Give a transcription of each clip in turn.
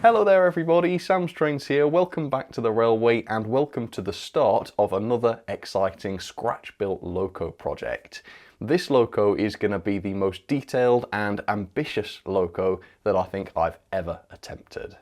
Hello there everybody, Sam's Trains here. Welcome back to the railway and welcome to the start of another exciting scratch-built loco project. This loco is going to be the most detailed and ambitious loco that I think I've ever attempted.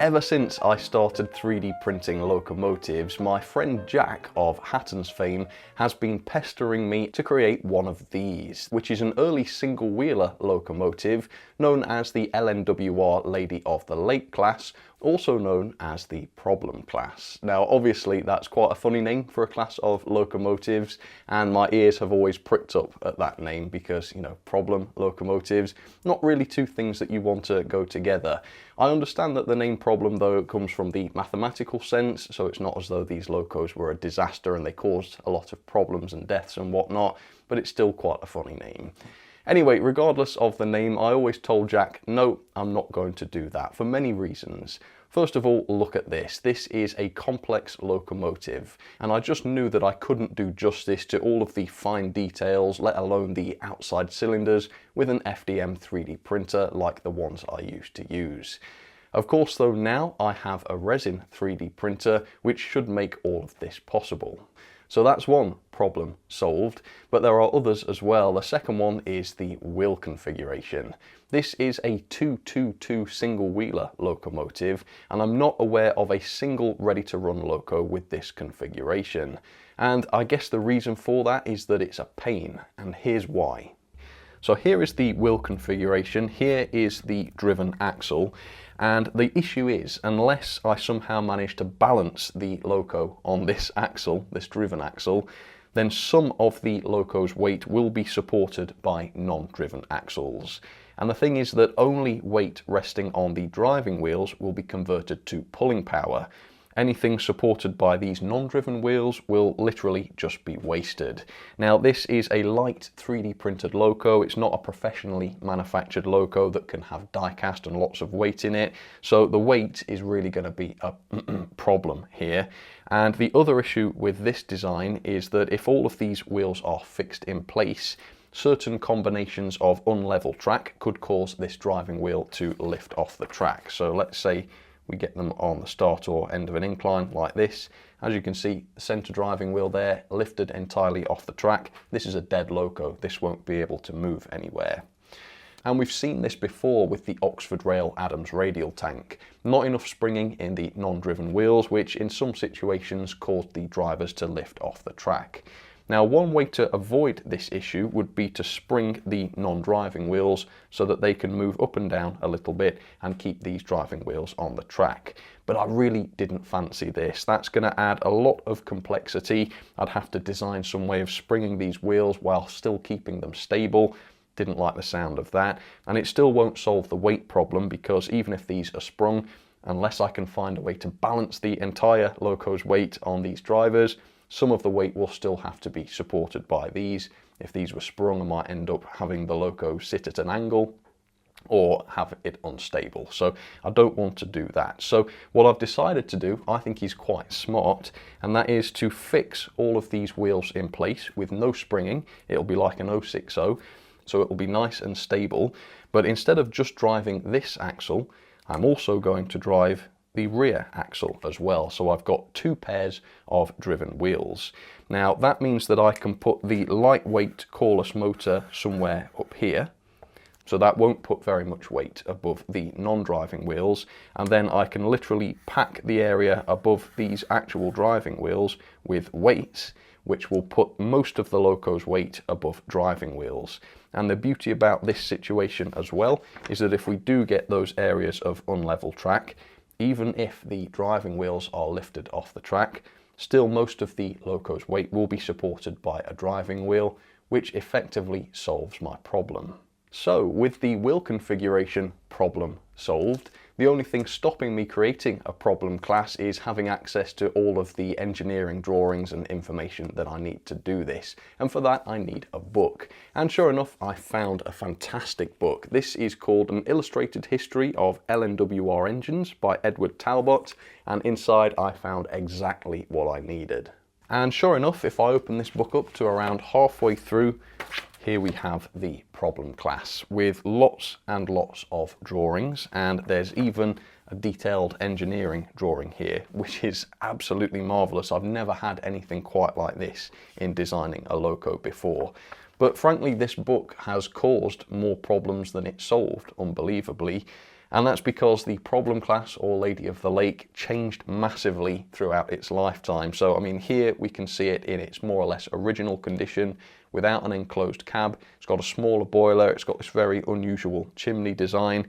Ever since I started 3D printing locomotives, my friend Jack of Hatton's fame has been pestering me to create one of these, which is an early single-wheeler locomotive known as the LNWR Lady of the Lake class, also known as the Problem class. Now obviously that's quite a funny name for a class of locomotives, and my ears have always pricked up at that name because, you know, problem locomotives, not really two things that you want to go together. I understand that the name problem though comes from the mathematical sense, so it's not as though these locos were a disaster and they caused a lot of problems and deaths and whatnot, but it's still quite a funny name. Anyway, regardless of the name, I always told Jack, no, I'm not going to do that for many reasons. First of all, look at this. This is a complex locomotive, and I just knew that I couldn't do justice to all of the fine details, let alone the outside cylinders, with an FDM 3D printer like the ones I used to use. Of course though, now I have a resin 3D printer which should make all of this possible. So that's one problem solved, but there are others as well. The second one is the wheel configuration. This is a 222 single-wheeler locomotive, and I'm not aware of a single ready-to-run loco with this configuration. And I guess the reason for that is that it's a pain, and here's why. So here is the wheel configuration, here is the driven axle, and the issue is, unless I somehow manage to balance the loco on this axle, this driven axle, then some of the loco's weight will be supported by non-driven axles. And the thing is that only weight resting on the driving wheels will be converted to pulling power. Anything supported by these non-driven wheels will literally just be wasted. Now this is a light 3D printed loco, it's not a professionally manufactured loco that can have die cast and lots of weight in it, so the weight is really going to be a problem here. And the other issue with this design is that if all of these wheels are fixed in place, certain combinations of unlevel track could cause this driving wheel to lift off the track. So let's say we get them on the start or end of an incline like this. As you can see, the centre driving wheel there lifted entirely off the track. This is a dead loco. This won't be able to move anywhere. And we've seen this before with the Oxford Rail Adams radial tank. Not enough springing in the non-driven wheels, which in some situations caused the drivers to lift off the track. Now one way to avoid this issue would be to spring the non-driving wheels so that they can move up and down a little bit and keep these driving wheels on the track. But I really didn't fancy this. That's going to add a lot of complexity. I'd have to design some way of springing these wheels while still keeping them stable. Didn't like the sound of that. And it still won't solve the weight problem because even if these are sprung, unless I can find a way to balance the entire loco's weight on these drivers, some of the weight will still have to be supported by these. If these were sprung, I might end up having the loco sit at an angle or have it unstable. So I don't want to do that. So what I've decided to do, I think is quite smart, and that is to fix all of these wheels in place with no springing. It'll be like an 060, so it will be nice and stable. But instead of just driving this axle, I'm also going to drive the rear axle as well. So I've got two pairs of driven wheels. Now that means that I can put the lightweight coreless motor somewhere up here. So that won't put very much weight above the non-driving wheels. And then I can literally pack the area above these actual driving wheels with weights, which will put most of the loco's weight above driving wheels. And the beauty about this situation as well is that if we do get those areas of unlevel track, even if the driving wheels are lifted off the track, still most of the loco's weight will be supported by a driving wheel, which effectively solves my problem. So with the wheel configuration problem solved, the only thing stopping me creating a problem class is having access to all of the engineering drawings and information that I need to do this. And for that I need a book. And sure enough, I found a fantastic book. This is called An Illustrated History of LNWR Engines by Edward Talbot, and inside I found exactly what I needed. And sure enough, if I open this book up to around halfway through, here we have the problem class with lots and lots of drawings, and there's even a detailed engineering drawing here, which is absolutely marvellous. I've never had anything quite like this in designing a Loco before. But frankly, this book has caused more problems than it solved, unbelievably. And that's because the problem class, or Lady of the Lake, changed massively throughout its lifetime. So, I mean, here we can see it in its more or less original condition, without an enclosed cab. It's got a smaller boiler, it's got this very unusual chimney design.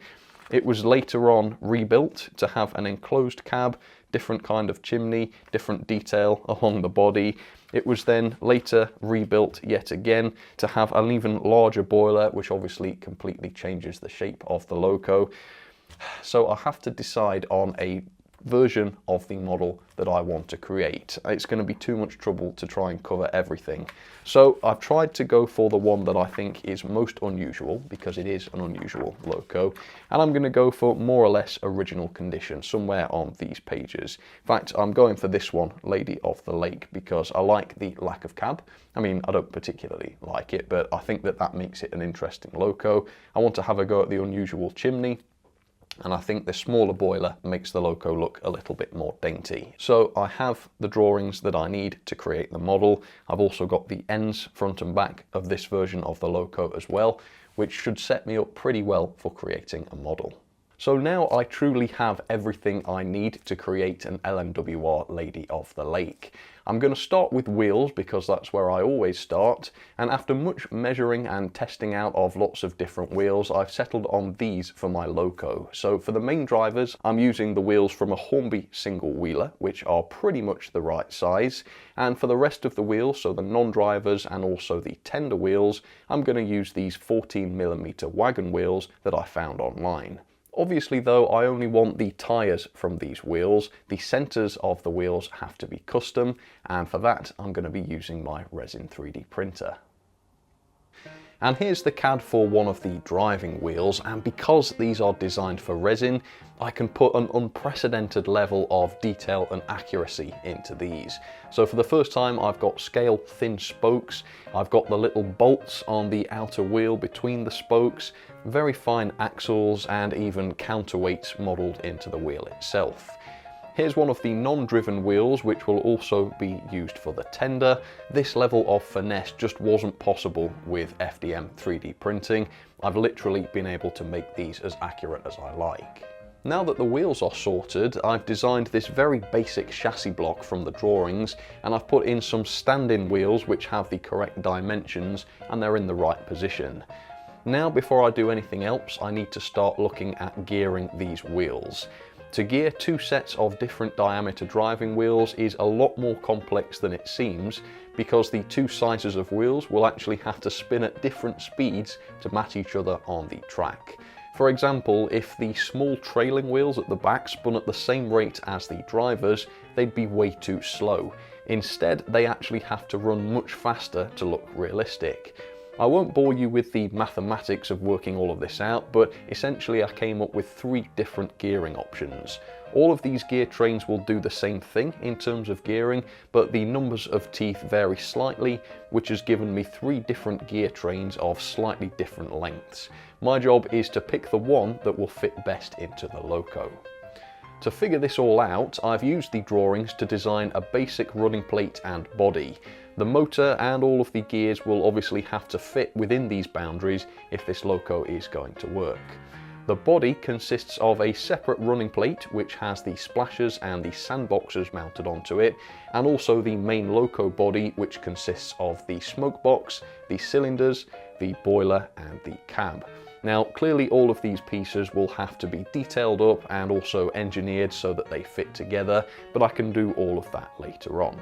It was later on rebuilt to have an enclosed cab, different kind of chimney, different detail along the body. It was then later rebuilt yet again to have an even larger boiler, which obviously completely changes the shape of the Loco. So I have to decide on a version of the model that I want to create. It's going to be too much trouble to try and cover everything. So I've tried to go for the one that I think is most unusual, because it is an unusual Loco, and I'm going to go for more or less original condition, somewhere on these pages. In fact, I'm going for this one, Lady of the Lake, because I like the lack of cab. I mean, I don't particularly like it, but I think that that makes it an interesting Loco. I want to have a go at the unusual chimney, and I think the smaller boiler makes the Loco look a little bit more dainty. So I have the drawings that I need to create the model. I've also got the ends, front and back, of this version of the Loco as well, which should set me up pretty well for creating a model. So now I truly have everything I need to create an LNWR Lady of the Lake. I'm going to start with wheels because that's where I always start, and after much measuring and testing out of lots of different wheels, I've settled on these for my Loco. So for the main drivers, I'm using the wheels from a Hornby single wheeler, which are pretty much the right size, and for the rest of the wheels, so the non-drivers and also the tender wheels, I'm going to use these 14mm wagon wheels that I found online. Obviously though, I only want the tyres from these wheels. The centres of the wheels have to be custom, and for that I'm going to be using my resin 3D printer. And here's the CAD for one of the driving wheels, and because these are designed for resin, I can put an unprecedented level of detail and accuracy into these. So for the first time, I've got scale thin spokes, I've got the little bolts on the outer wheel between the spokes, very fine axles, and even counterweights modelled into the wheel itself. Here's one of the non-driven wheels, which will also be used for the tender. This level of finesse just wasn't possible with FDM 3D printing. I've literally been able to make these as accurate as I like. Now that the wheels are sorted, I've designed this very basic chassis block from the drawings, and I've put in some stand-in wheels which have the correct dimensions and they're in the right position. Now, before I do anything else, I need to start looking at gearing these wheels. To gear two sets of different diameter driving wheels is a lot more complex than it seems, because the two sizes of wheels will actually have to spin at different speeds to match each other on the track. For example, if the small trailing wheels at the back spun at the same rate as the drivers, they'd be way too slow. Instead, they actually have to run much faster to look realistic. I won't bore you with the mathematics of working all of this out, but essentially I came up with 3 different gearing options. All of these gear trains will do the same thing in terms of gearing, but the numbers of teeth vary slightly, which has given me 3 different gear trains of slightly different lengths. My job is to pick the one that will fit best into the Loco. To figure this all out, I've used the drawings to design a basic running plate and body. The motor and all of the gears will obviously have to fit within these boundaries if this Loco is going to work. The body consists of a separate running plate which has the splashers and the sandboxers mounted onto it, and also the main Loco body, which consists of the smoke box, the cylinders, the boiler and the cab. Now, clearly all of these pieces will have to be detailed up and also engineered so that they fit together, but I can do all of that later on.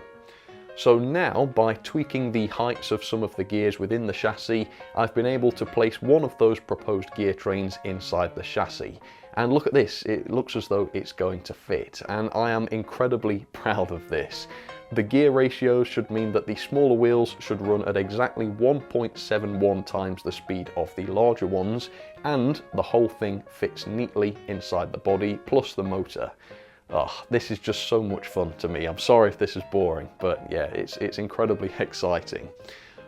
So now, by tweaking the heights of some of the gears within the chassis, I've been able to place one of those proposed gear trains inside the chassis. And look at this, it looks as though it's going to fit, and I am incredibly proud of this. The gear ratios should mean that the smaller wheels should run at exactly 1.71 times the speed of the larger ones, and the whole thing fits neatly inside the body plus the motor. Oh, this is just so much fun to me. I'm sorry if this is boring, but yeah, it's incredibly exciting.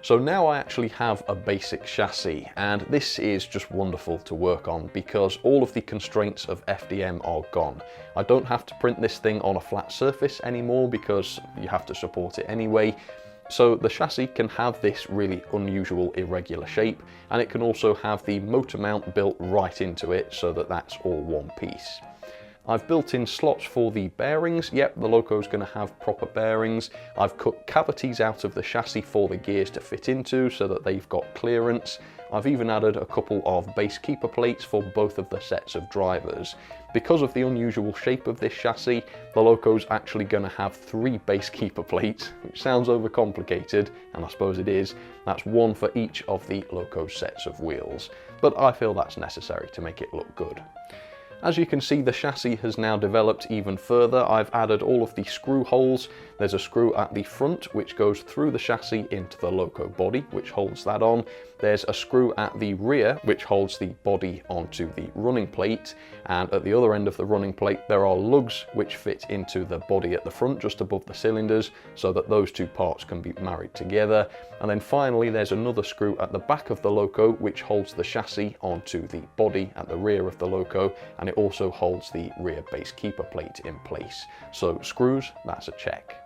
So now I actually have a basic chassis, and this is just wonderful to work on because all of the constraints of FDM are gone. I don't have to print this thing on a flat surface anymore because you have to support it anyway. So the chassis can have this really unusual irregular shape, and it can also have the motor mount built right into it so that that's all one piece. I've built in slots for the bearings. Yep, the Loco's going to have proper bearings. I've cut cavities out of the chassis for the gears to fit into so that they've got clearance. I've even added a couple of base keeper plates for both of the sets of drivers. Because of the unusual shape of this chassis, the Loco's actually going to have 3 base keeper plates, which sounds overcomplicated, and I suppose it is. That's 1 for each of the Loco's sets of wheels, but I feel that's necessary to make it look good. As you can see, the chassis has now developed even further. I've added all of the screw holes. There's a screw at the front which goes through the chassis into the Loco body, which holds that on. There's a screw at the rear which holds the body onto the running plate, and at the other end of the running plate there are lugs which fit into the body at the front just above the cylinders so that those 2 parts can be married together. And then finally there's another screw at the back of the Loco which holds the chassis onto the body at the rear of the Loco, and it also holds the rear base keeper plate in place. So screws, that's a check.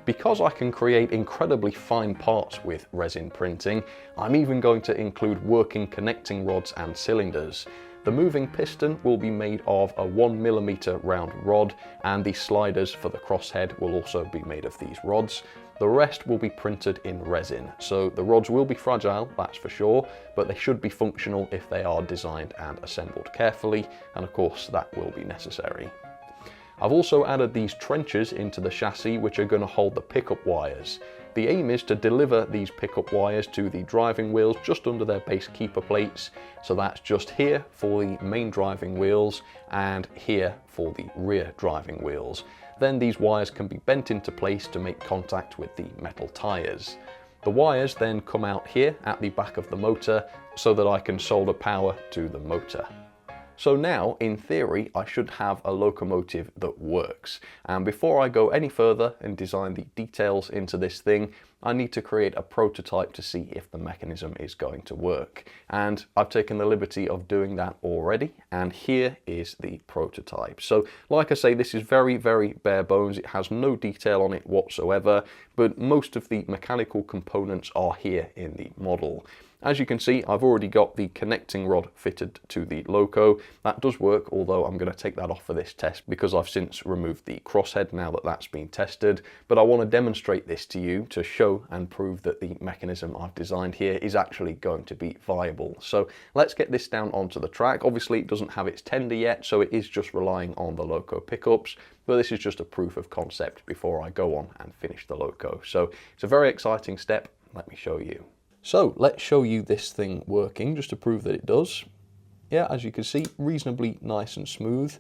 Because I can create incredibly fine parts with resin printing, I'm even going to include working connecting rods and cylinders. The moving piston will be made of a 1mm round rod, and the sliders for the crosshead will also be made of these rods. The rest will be printed in resin, so the rods will be fragile, that's for sure, but they should be functional if they are designed and assembled carefully, and of course that will be necessary. I've also added these trenches into the chassis which are going to hold the pickup wires. The aim is to deliver these pickup wires to the driving wheels just under their base keeper plates, so that's just here for the main driving wheels and here for the rear driving wheels. Then these wires can be bent into place to make contact with the metal tyres. The wires then come out here at the back of the motor so that I can solder power to the motor. So now, in theory, I should have a locomotive that works. And before I go any further and design the details into this thing, I need to create a prototype to see if the mechanism is going to work. And I've taken the liberty of doing that already, and here is the prototype. So, like I say, this is very, very bare bones. It has no detail on it whatsoever, but most of the mechanical components are here in the model. As you can see, I've already got the connecting rod fitted to the Loco. That does work, although I'm going to take that off for this test because I've since removed the crosshead now that that's been tested. But I want to demonstrate this to you to show and prove that the mechanism I've designed here is actually going to be viable. So let's get this down onto the track. Obviously it doesn't have its tender yet, so it is just relying on the Loco pickups, but this is just a proof of concept before I go on and finish the Loco. So it's a very exciting step. Let me show you. So let's show you this thing working just to prove that it does. Yeah, as you can see, reasonably nice and smooth.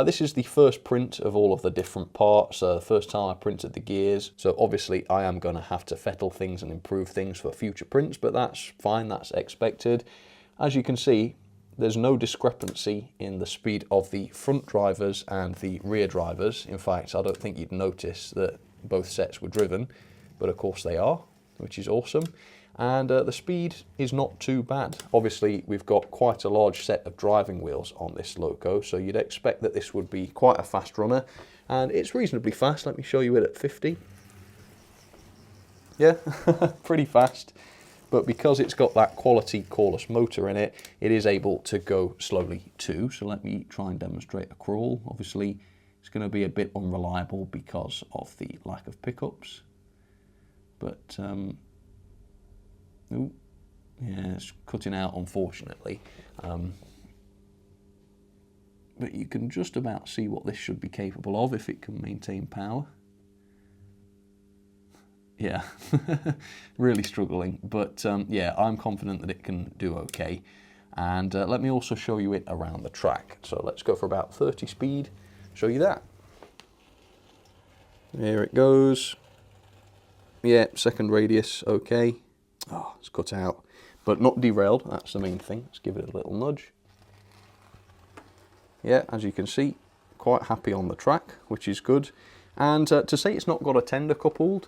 This is the first print of all of the different parts, the first time I printed the gears. So obviously I am going to have to fettle things and improve things for future prints, but that's fine, that's expected. As you can see, there's no discrepancy in the speed of the front drivers and the rear drivers. In fact, I don't think you'd notice that both sets were driven, but of course they are, which is awesome. And the speed is not too bad. Obviously we've got quite a large set of driving wheels on this Loco, so you'd expect that this would be quite a fast runner, and it's reasonably fast. Let me show you it at 50. Yeah, pretty fast, but because it's got that quality cordless motor in it, it is able to go slowly too. So let me try and demonstrate a crawl. Obviously it's going to be a bit unreliable because of the lack of pickups, but ooh, yeah, it's cutting out unfortunately, but you can just about see what this should be capable of if it can maintain power. Yeah, really struggling, but yeah, I'm confident that it can do okay. And let me also show you it around the track. So let's go for about 30 speed, show you that. Here it goes. Yeah, second radius, okay. Oh, it's cut out, but not derailed, that's the main thing. Let's give it a little nudge. Yeah, as you can see, quite happy on the track, which is good. And to say it's not got a tender coupled,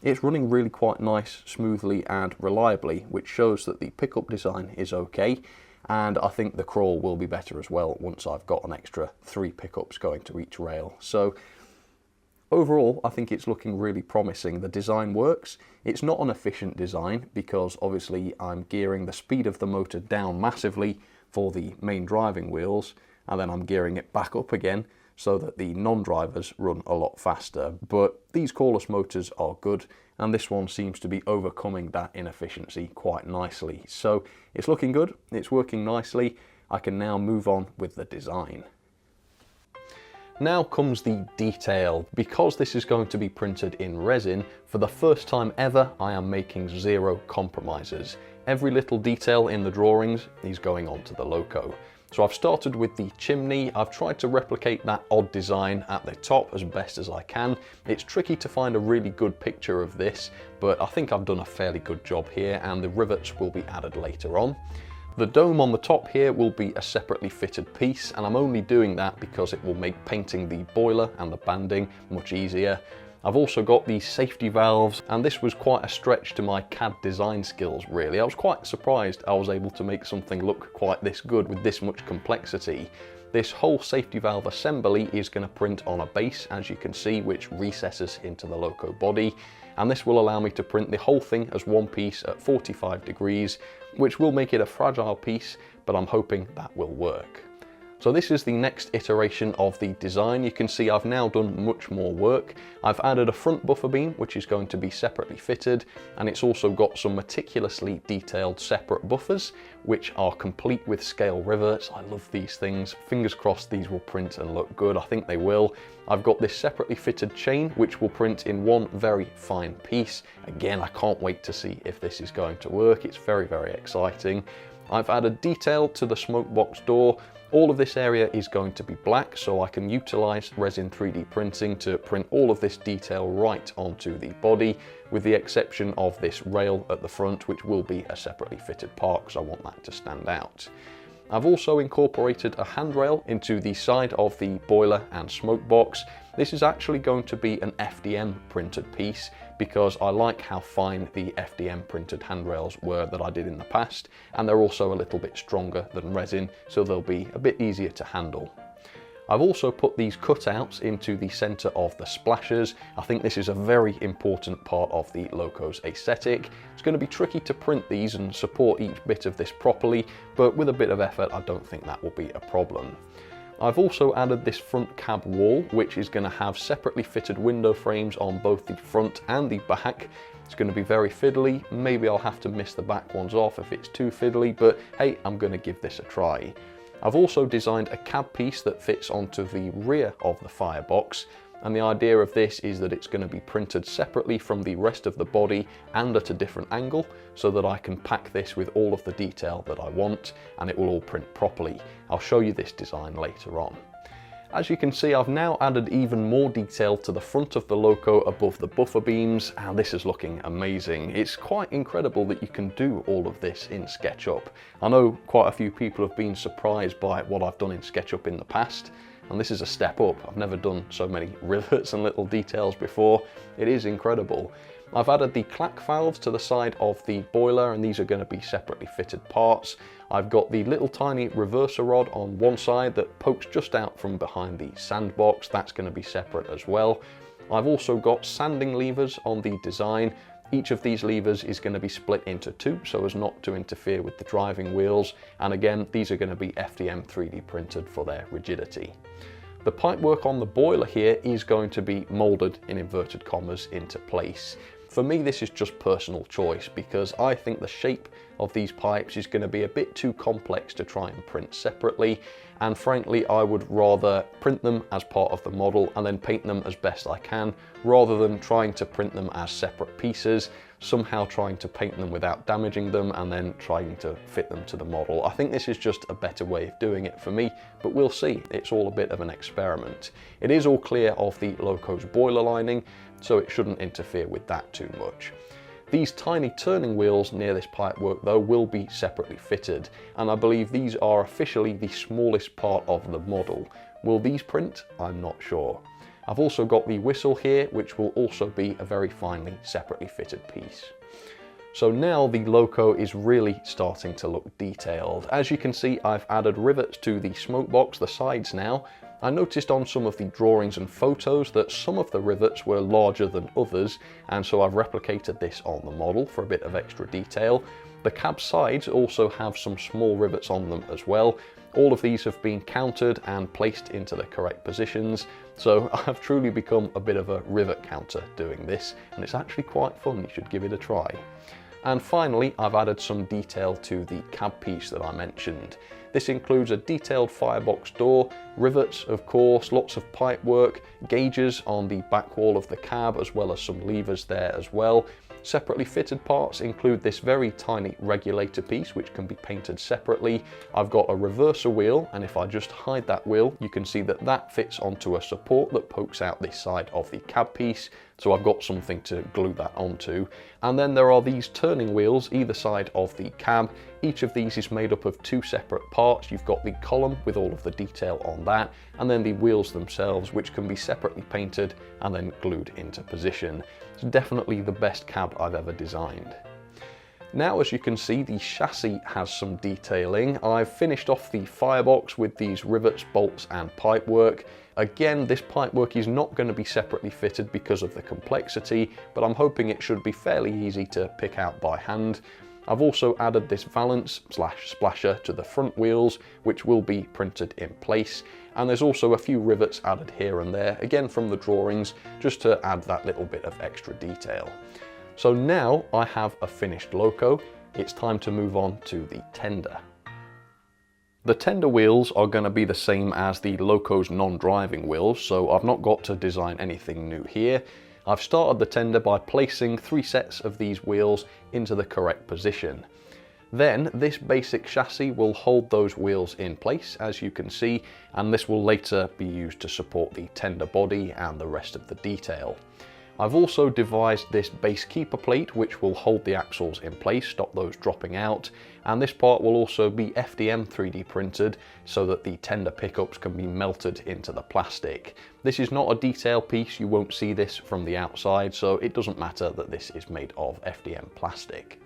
it's running really quite nice, smoothly and reliably, which shows that the pickup design is okay. And I think the crawl will be better as well once I've got an extra 3 pickups going to each rail. So overall, I think it's looking really promising. The design works. It's not an efficient design because obviously I'm gearing the speed of the motor down massively for the main driving wheels, and then I'm gearing it back up again so that the non-drivers run a lot faster. But these coreless motors are good, and this one seems to be overcoming that inefficiency quite nicely. So it's looking good, it's working nicely. I can now move on with the design. Now comes the detail. Because this is going to be printed in resin, for the first time ever I am making 0 compromises. Every little detail in the drawings is going onto the Loco. So I've started with the chimney. I've tried to replicate that odd design at the top as best as I can. It's tricky to find a really good picture of this, but I think I've done a fairly good job here, and the rivets will be added later on. The dome on the top here will be a separately fitted piece, and I'm only doing that because it will make painting the boiler and the banding much easier. I've also got these safety valves, and this was quite a stretch to my CAD design skills really. I was quite surprised I was able to make something look quite this good with this much complexity. This whole safety valve assembly is going to print on a base, as you can see, which recesses into the Loco body, and this will allow me to print the whole thing as one piece at 45 degrees, which will make it a fragile piece, but I'm hoping that will work. So this is the next iteration of the design. You can see I've now done much more work. I've added a front buffer beam, which is going to be separately fitted, and it's also got some meticulously detailed separate buffers, which are complete with scale rivets. I love these things. Fingers crossed these will print and look good. I think they will. I've got this separately fitted chain, which will print in one very fine piece. Again, I can't wait to see if this is going to work. It's very, very exciting. I've added detail to the smoke box door. All of this area is going to be black, so I can utilize resin 3D printing to print all of this detail right onto the body, with the exception of this rail at the front, which will be a separately fitted part because I want that to stand out. I've also incorporated a handrail into the side of the boiler and smoke box. This is actually going to be an FDM printed piece because I like how fine the FDM printed handrails were that I did in the past, and they're also a little bit stronger than resin, so they'll be a bit easier to handle. I've also put these cutouts into the center of the splashers. I think this is a very important part of the Loco's aesthetic. It's going to be tricky to print these and support each bit of this properly, but with a bit of effort I don't think that will be a problem. I've also added this front cab wall, which is going to have separately fitted window frames on both the front and the back. It's going to be very fiddly. Maybe I'll have to miss the back ones off if it's too fiddly, but hey, I'm going to give this a try. I've also designed a cab piece that fits onto the rear of the firebox, and the idea of this is that it's going to be printed separately from the rest of the body and at a different angle, so that I can pack this with all of the detail that I want and it will all print properly. I'll show you this design later on. As you can see, I've now added even more detail to the front of the Loco above the buffer beams, and this is looking amazing. It's quite incredible that you can do all of this in SketchUp. I know quite a few people have been surprised by what I've done in SketchUp in the past, and this is a step up. I've never done so many rivets and little details before. It is incredible. I've added the clack valves to the side of the boiler, and these are going to be separately fitted parts. I've got the little tiny reverser rod on one side that pokes just out from behind the sandbox. That's going to be separate as well. I've also got sanding levers on the design. Each of these levers is going to be split into two so as not to interfere with the driving wheels, and again these are going to be FDM 3D printed for their rigidity. The pipework on the boiler here is going to be moulded in inverted commas into place. For me, this is just personal choice because I think the shape of these pipes is going to be a bit too complex to try and print separately, and frankly I would rather print them as part of the model and then paint them as best I can, rather than trying to print them as separate pieces, somehow trying to paint them without damaging them and then trying to fit them to the model. I think this is just a better way of doing it for me, but we'll see. It's all a bit of an experiment. It is all clear of the Loco's boiler lining, so it shouldn't interfere with that too much. These tiny turning wheels near this pipework though will be separately fitted, and I believe these are officially the smallest part of the model. Will these print? I'm not sure. I've also got the whistle here, which will also be a very finely separately fitted piece. So now the Loco is really starting to look detailed. As you can see, I've added rivets to the smoke box, the sides now. I noticed on some of the drawings and photos that some of the rivets were larger than others, and so I've replicated this on the model for a bit of extra detail. The cab sides also have some small rivets on them as well. All of these have been counted and placed into the correct positions, so I've truly become a bit of a rivet counter doing this, and it's actually quite fun. You should give it a try. And finally, I've added some detail to the cab piece that I mentioned. This includes a detailed firebox door, rivets of course, lots of pipe work, gauges on the back wall of the cab, as well as some levers there as well. Separately fitted parts include this very tiny regulator piece which can be painted separately. I've got a reverser wheel, and if I just hide that wheel, you can see that that fits onto a support that pokes out this side of the cab piece. So I've got something to glue that onto. And then there are these turning wheels either side of the cab. Each of these is made up of two separate parts. You've got the column with all of the detail on that, and then the wheels themselves, which can be separately painted and then glued into position. It's definitely the best cab I've ever designed. Now, as you can see, the chassis has some detailing. I've finished off the firebox with these rivets, bolts and pipework. Again, this pipework is not going to be separately fitted because of the complexity, but I'm hoping it should be fairly easy to pick out by hand. I've also added this valance / splasher to the front wheels, which will be printed in place. And there's also a few rivets added here and there, again from the drawings, just to add that little bit of extra detail. So now I have a finished Loco. It's time to move on to the tender. The tender wheels are going to be the same as the Loco's non-driving wheels, so I've not got to design anything new here. I've started the tender by placing 3 sets of these wheels into the correct position. Then this basic chassis will hold those wheels in place, as you can see, and this will later be used to support the tender body and the rest of the detail. I've also devised this base keeper plate which will hold the axles in place, stop those dropping out, and this part will also be FDM 3D printed so that the tender pickups can be melted into the plastic. This is not a detail piece, you won't see this from the outside, so it doesn't matter that this is made of FDM plastic.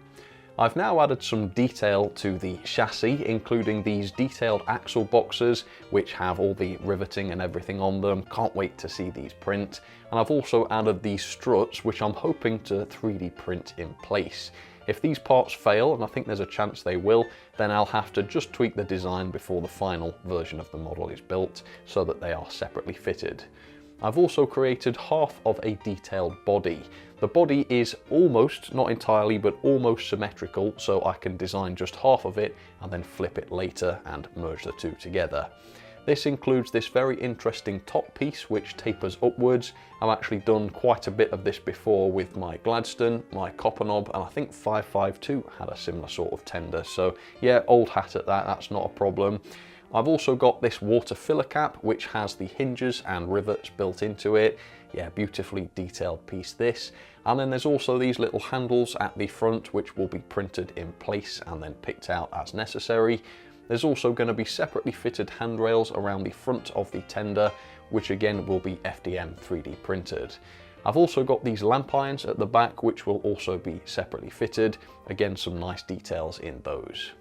I've now added some detail to the chassis, including these detailed axle boxes, which have all the riveting and everything on them. Can't wait to see these print. And I've also added these struts, which I'm hoping to 3D print in place. If these parts fail, and I think there's a chance they will, then I'll have to just tweak the design before the final version of the model is built, so that they are separately fitted. I've also created half of a detailed body. The body is almost, not entirely, but almost symmetrical, so I can design just half of it and then flip it later and merge the two together. This includes this very interesting top piece which tapers upwards. I've actually done quite a bit of this before with my Gladstone, my Copper Knob, and I think 552 had a similar sort of tender. So yeah, old hat at that, that's not a problem. I've also got this water filler cap which has the hinges and rivets built into it. Yeah, beautifully detailed piece this. And then there's also these little handles at the front which will be printed in place and then picked out as necessary. There's also going to be separately fitted handrails around the front of the tender, which again will be FDM 3D printed. I've also got these lamp irons at the back which will also be separately fitted. Again, some nice details in those.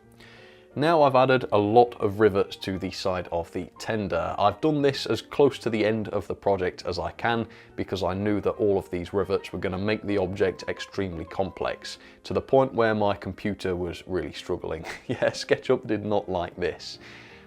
Now I've added a lot of rivets to the side of the tender. I've done this as close to the end of the project as I can because I knew that all of these rivets were going to make the object extremely complex, to the point where my computer was really struggling. Yeah, SketchUp did not like this.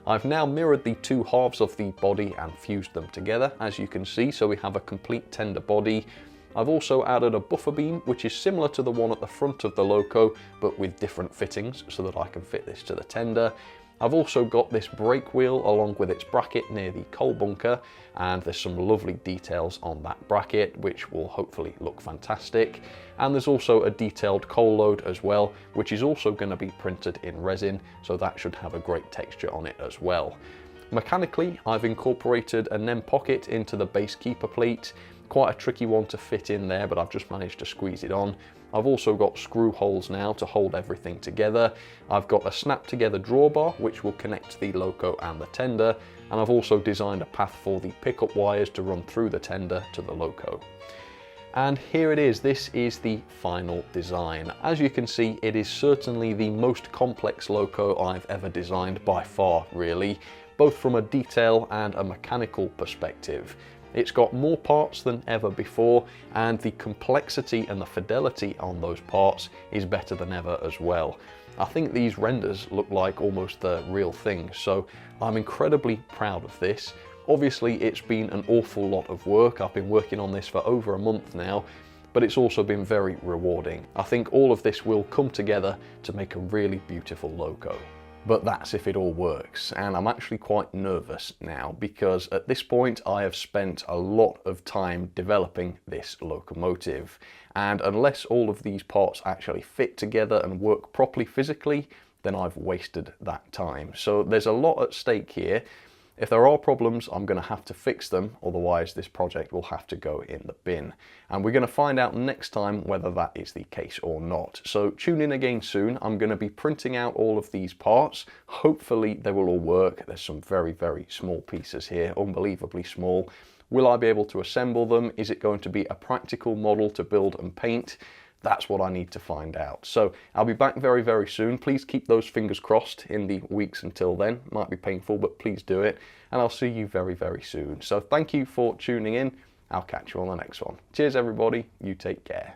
I've now mirrored the two halves of the body and fused them together, as you can see, so we have a complete tender body. I've also added a buffer beam, which is similar to the one at the front of the Loco, but with different fittings so that I can fit this to the tender. I've also got this brake wheel along with its bracket near the coal bunker, and there's some lovely details on that bracket, which will hopefully look fantastic. And there's also a detailed coal load as well, which is also going to be printed in resin, so that should have a great texture on it as well. Mechanically, I've incorporated a NEM pocket into the base keeper plate. Quite a tricky one to fit in there, but I've just managed to squeeze it on. I've also got screw holes now to hold everything together. I've got a snap together drawbar which will connect the Loco and the tender, and I've also designed a path for the pickup wires to run through the tender to the Loco. And here it is, this is the final design. As you can see, it is certainly the most complex Loco I've ever designed by far, really, both from a detail and a mechanical perspective. It's got more parts than ever before, and the complexity and the fidelity on those parts is better than ever as well. I think these renders look like almost the real thing, so I'm incredibly proud of this. Obviously, it's been an awful lot of work. I've been working on this for over a month now, but it's also been very rewarding. I think all of this will come together to make a really beautiful Loco. But that's if it all works, and I'm actually quite nervous now because at this point I have spent a lot of time developing this locomotive, and unless all of these parts actually fit together and work properly physically, then I've wasted that time. So there's a lot at stake here. If there are problems, I'm going to have to fix them, otherwise this project will have to go in the bin. And we're going to find out next time whether that is the case or not. So tune in again soon. I'm going to be printing out all of these parts. Hopefully they will all work. There's some very, very small pieces here, unbelievably small. Will I be able to assemble them? Is it going to be a practical model to build and paint? That's what I need to find out. So I'll be back very, very soon. Please keep those fingers crossed in the weeks until then. Might be painful, but please do it. And I'll see you very, very soon. So thank you for tuning in. I'll catch you on the next one. Cheers, everybody. You take care.